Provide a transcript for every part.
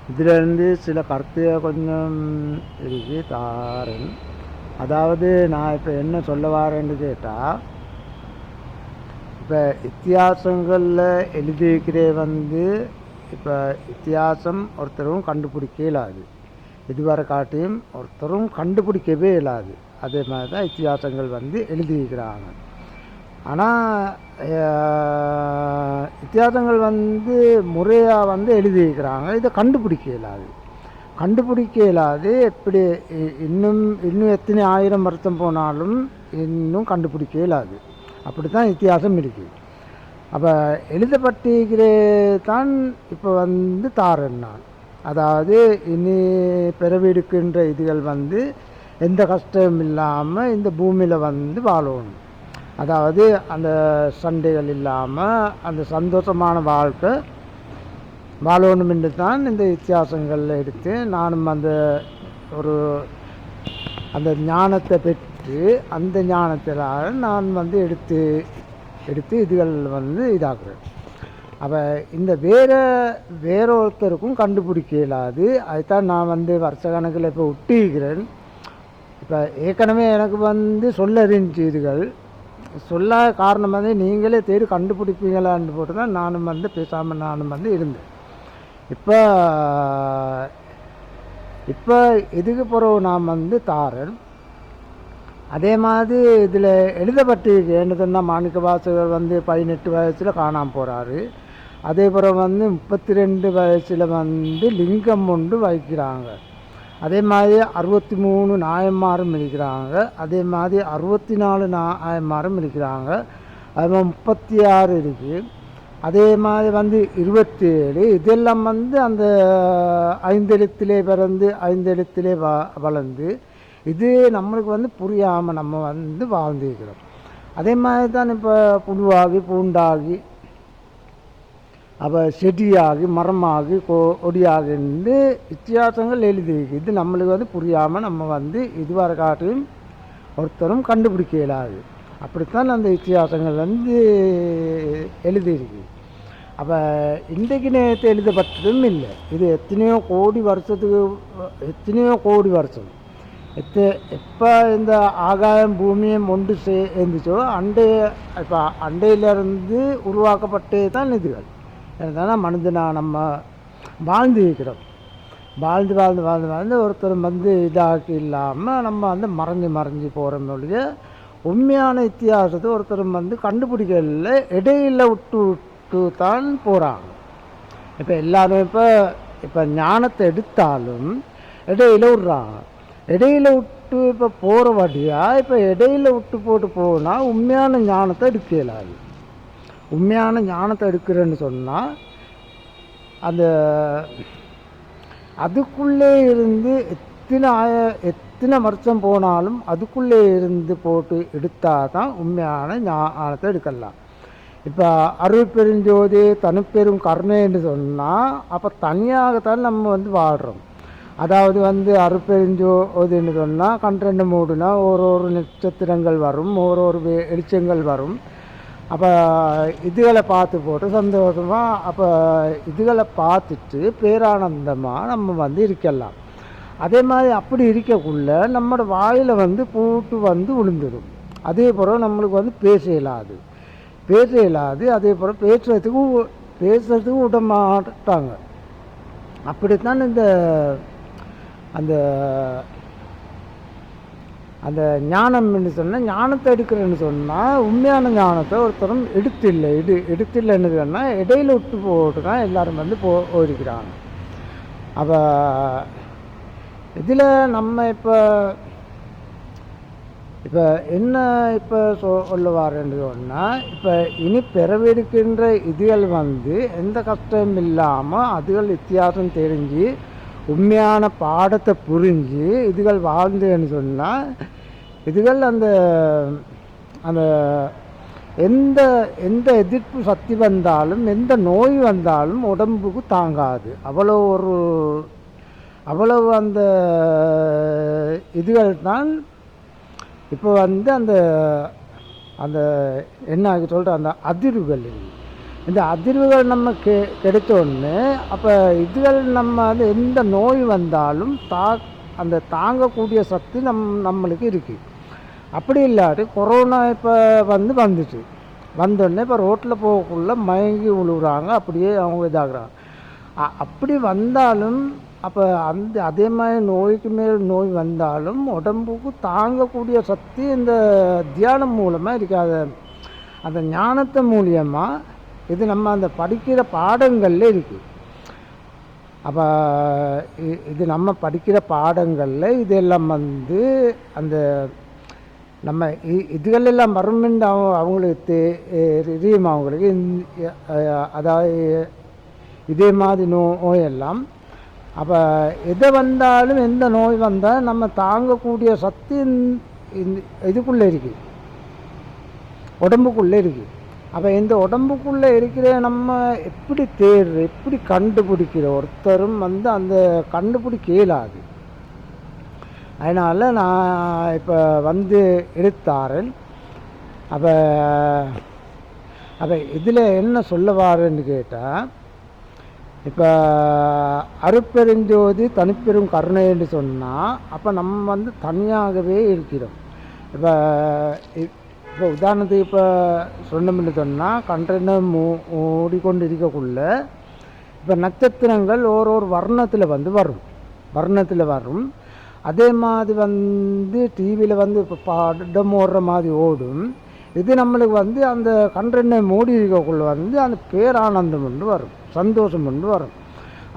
இதிலேருந்து சில கருத்துக கொஞ்சம் இருக்கு தாரன். அதாவது நான் இப்போ என்ன சொல்ல வரேன்னு கேட்டால், இப்போ வித்தியாசங்களில் எழுதியிருக்கிறே இப்போ வித்தியாசம் ஒருத்தரும் கண்டுபிடிக்க இயலாது. இதுவரை காட்டியும் ஒருத்தரும் கண்டுபிடிக்கவே இயலாது. அதே மாதிரி தான் வித்தியாசங்கள் எழுதியிருக்கிறாங்க. ஆனால் வித்தியாசங்கள் முறையாக எழுதியிருக்கிறாங்க. இதை கண்டுபிடிக்க இயலாது. கண்டுபிடிக்க இயலாது. எப்படி இன்னும் எத்தனை ஆயிரம் வருஷம் போனாலும் இன்னும் கண்டுபிடிக்க இயலாது. அப்படி தான் வித்தியாசம் இருக்குது. அப்போ எழுதப்பட்டிருக்கிறே தான் இப்போ தாரன் நான். அதாவது இனி பிறவிடுக்கின்ற இதுகள் எந்த கஷ்டமும் இல்லாமல் இந்த பூமியில் வாழணும். அதாவது அந்த சண்டைகள் இல்லாமல் அந்த சந்தோஷமான வாழ்க்கை வாழணும் என்று தான் இந்த வித்தியாசங்களில் எடுத்து நானும் அந்த ஞானத்தை பெற்று அந்த ஞானத்தினால் நான் எடுத்து இதுகள் இதாக்குறேன். அப்போ இந்த வேற ஒருத்தருக்கும் கண்டுபிடிக்க இயலாது. அதுதான் நான் வருஷ கணக்கில் இப்போ ஒட்டிக்கிறேன். இப்போ ஏற்கனவே எனக்கு சொல்ல இருந்துச்சு. இதுகள் சொல்லாத காரணம் நீங்களே தேடி கண்டுபிடிப்பீங்களான்னு போட்டு தான் நானும் பேசாமல் நானும் இருந்தேன். இப்போ இதுக்கு பிறகு நான் தாரன். அதே மாதிரி இதில் எழுதப்பட்டிருக்கு என்ன சொன்னால், மாணிக்க வாசகர் 18 வயசில் காணாமல் போகிறாரு. அதே பிறகு 32 வயசில் லிங்கம் ஒன்று வைக்கிறாங்க. அதே மாதிரி 63 நாயன்மாரும் இருக்கிறாங்க. அதே மாதிரி 64 நாயன்மாரும் இருக்கிறாங்க. அது 36 இருக்குது. அதே மாதிரி 27. இதெல்லாம் அந்த 5 எழுத்திலே பிறந்து 5 எழுத்திலே வளர்ந்து இது நம்மளுக்கு புரியாமல் நம்ம வாழ்ந்துருக்கிறோம். அதே மாதிரி தான் இப்போ புழுவாகி பூண்டாகி அப்போ செடியாகி மரமாகி கொடியாகின்னு வித்தியாசங்கள் எழுதியிருக்கு. இது நம்மளுக்கு புரியாமல் நம்ம இதுவரை காட்டிலும் ஒருத்தரும் கண்டுபிடிக்க இயலாது. அப்படித்தான் அந்த வித்தியாசங்கள் எழுதியிருக்கு. அப்போ இன்றைக்கு நேரத்தை எழுதப்பட்டதும் இல்லை. இது எத்தனையோ கோடி வருஷம் எப்போ இந்த ஆகாயம் பூமியும் ஒன்று சேர்ந்துச்சோ இப்போ அண்டையிலிருந்து உருவாக்கப்பட்டே தான் இதுகள். ஏன்னா மனிதனாக நம்ம வாழ்ந்து இருக்கிறோம். வாழ்ந்து ஒருத்தர் இதாக்கி இல்லாமல் நம்ம மறைஞ்சு போகிறோம்னு உண்மையான வித்தியாசத்தை ஒருத்தர் கண்டுபிடிக்கல. இடையில விட்டு தான் போகிறாங்க. இப்போ எல்லோரும் இப்போ ஞானத்தை எடுத்தாலும் இடையில விட்றாங்க. இடையில விட்டு இப்போ போகிற வழியாக இப்போ இடையில விட்டு போட்டு போனால் உண்மையான ஞானத்தை எடுக்க இயலாது. உண்மையான ஞானத்தை எடுக்கிறேன்னு சொன்னால் அதுக்குள்ளே இருந்து எத்தனை வருஷம் போனாலும் அதுக்குள்ளே இருந்து போட்டு எடுத்தால் தான் உண்மையான ஞானத்தை எடுக்கலாம். இப்போ அருட்பெருஞ்சோதி தனிப்பெரும் கருணைன்னு சொன்னால் அப்போ தனியாகத்தான் நம்ம வாழ்கிறோம். அதாவது அருட்பெருஞ்சோதின்னு சொன்னால் கண்ரெண்டு மூடுனா ஒரு நட்சத்திரங்கள் வரும், ஒரு வெளிச்சங்கள் வரும். அப்போ இதுகளை பார்த்து போட்டு சந்தோஷமாக அப்போ இதுகளை பார்த்துட்டு பேரானந்தமாக நம்ம இருக்கலாம். அதே மாதிரி அப்படி இருக்கக்குள்ள நம்மளோட வாயில் பூட்டு விழுந்துடும். அதே போல் நம்மளுக்கு பேச இயலாது. அதே போல் பேசுறதுக்கு விட மாட்டாங்க. அப்படித்தான் அந்த அந்த ஞானம்னு சொன்னால் ஞானத்தை எடுக்கிறேன்னு சொன்னால் உண்மையான ஞானத்தை ஒருத்தரும் எடுத்தில்லைன்னு சொன்னால் இடையில விட்டு போட்டு தான் எல்லோரும் போயிருக்கிறாங்க. அப்போ இதில் நம்ம இப்போ என்ன சொல்ல வரேன்னு சொன்னால், இப்போ இனி பிறவெடுக்கின்ற இதுகள் எந்த கஷ்டமும் இல்லாமல் அதுகள் வித்தியாசம் தெரிஞ்சு உண்மையான பாடத்தை புரிஞ்சு இதுகள் வாழ்ந்தேன்னு சொன்னால் இதுகள் அந்த எந்த எதிர்ப்பு சக்தி வந்தாலும் எந்த நோய் வந்தாலும் உடம்புக்கு தாங்காது. அவ்வளவு அந்த இதுகள் தான் இப்போ அந்த என்ன சொல்கிற அந்த அதிர்வுகள் இந்த அதிர்வுகள் நம்ம கிடைச்சோடனே அப்போ இதுகள் நம்ம அது எந்த நோய் வந்தாலும் அந்த தாங்கக்கூடிய சக்தி நம்மளுக்கு இருக்குது. அப்படி இல்லாட்டி கொரோனா இப்போ வந்துச்சு வந்தோடனே இப்போ ரோட்டில் போகக்குள்ள மயங்கி விழுகுறாங்க, அப்படியே அவங்க இதாகிறாங்க. அப்படி வந்தாலும் அப்போ அதே மாதிரி நோய்க்கு மேல் நோய் வந்தாலும் உடம்புக்கு தாங்கக்கூடிய சக்தி இந்த தியானம் மூலமாக இருக்காது. அந்த ஞானத்தை மூலியமாக இது நம்ம அந்த படிக்கிற பாடங்களில் இருக்குது. அப்போ இது நம்ம படிக்கிற பாடங்களில் இதெல்லாம் அந்த நம்ம இதுகளெல்லாம் வருமென்று அவங்களுக்கு தெரியும். அவங்களுக்கு அதாவது இதே மாதிரி நோயெல்லாம் அப்போ எதை வந்தாலும் எந்த நோய் வந்தால் நம்ம தாங்கக்கூடிய சக்தி இதுக்குள்ளே இருக்குது, உடம்புக்குள்ளே இருக்குது. அப்போ இந்த உடம்புக்குள்ளே இருக்கிற நம்ம எப்படி எப்படி கண்டுபிடிக்கிற ஒருத்தரும் அந்த கண்டுபிடிக்க இயலாது. அதனால் நான் இப்போ எடுத்தாரன். அப்போ இதில் என்ன சொல்ல வாரேன்னு கேட்டால், இப்போ அருட்பெருஞ்சோதி தனிப்பெரும் கருணைன்னு சொன்னால் அப்போ நம்ம தனியாகவே இருக்கிறோம். இப்போ உதாரணத்துக்கு இப்போ சொன்னோம்னு சொன்னால் கண்டன மூடிக்கொண்டு இருக்கக்குள்ள இப்போ நட்சத்திரங்கள் ஒரு வர்ணத்தில் வரும். அதே மாதிரி டிவியில் இப்போ படம் ஓடுற மாதிரி ஓடும். இது நம்மளுக்கு அந்த கண்டனை மூடி இருக்கக்குள்ள அந்த பேரானந்தம் ஒன்று வரும், சந்தோஷம் ஒன்று வரும்.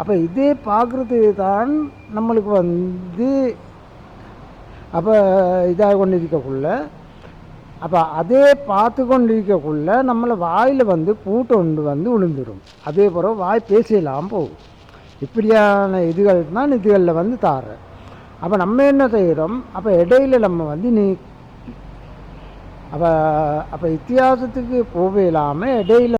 அப்போ இதே பார்க்குறது தான் நம்மளுக்கு அப்போ இதாக கொண்டு இருக்கக்குள்ள அப்போ அதே பார்த்து கொண்டு இருக்கக்குள்ள நம்மளை வாயில் பூட்டு ஒன்று விழுந்துடும். அதே போல் வாய் பேசலாம் போகும். இப்படியான இதுகள் தான் இதுகளில் தாரேன். அப்போ நம்ம என்ன செய்கிறோம், அப்போ இடையில நம்ம அப்போ வித்தியாசத்துக்கு போகலாமல் இடையில